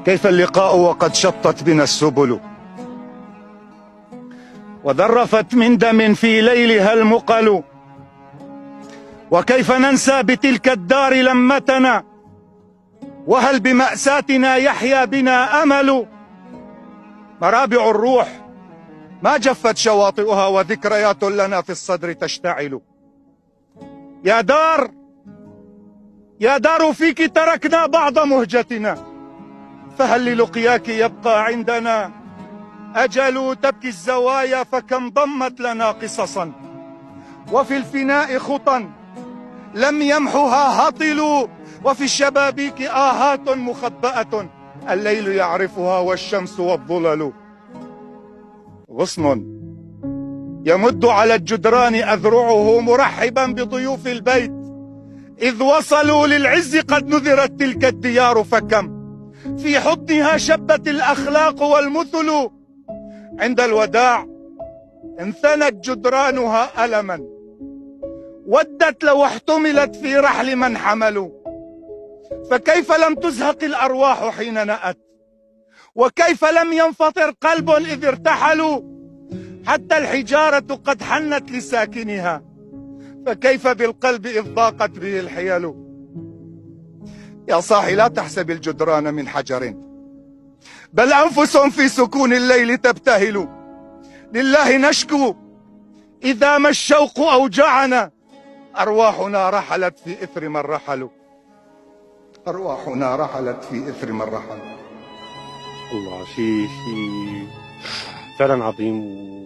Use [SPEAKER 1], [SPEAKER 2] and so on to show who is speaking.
[SPEAKER 1] كيف اللقاء وقد شطت بنا السبل وذرفت من دم في ليلها المقل. وكيف ننسى بتلك الدار لمتنا، وهل بمأساتنا يحيا بنا أمل؟ مرابع الروح ما جفت شواطئها، وذكريات لنا في الصدر تشتعل. يا دار يا دار فيك تركنا بعض مهجتنا، فهل للقياك يبقى عندنا أجل؟ تبكي الزوايا فكم ضمت لنا قصصا، وفي الفناء خطا لم يمحها هطل، وفي الشبابيك آهات مخبأة الليل يعرفها والشمس والظلل. غصن يمد على الجدران أذرعه مرحبا بضيوف البيت، إذ وصلوا للعز قد نذرت تلك الديار، فكم في حضنها شبت الأخلاق والمثل. عند الوداع انثنت جدرانها ألما، ودت لو احتملت في رحل من حملوا. فكيف لم تزهق الأرواح حين نأت، وكيف لم ينفطر قلب إذ ارتحلوا. حتى الحجارة قد حنت لساكنها، فكيف بالقلب إذ ضاقت به الحيل. يا صاحي لا تحسب الجدران من حجر، بل أنفس في سكون الليل تبتهل. لله نشكو إذا ما الشوق أوجعنا، أرواحنا رحلت في إثر من رحلوا. أرواحنا رحلت في إثر من رحلوا.
[SPEAKER 2] الله، شيء فعلا عظيم.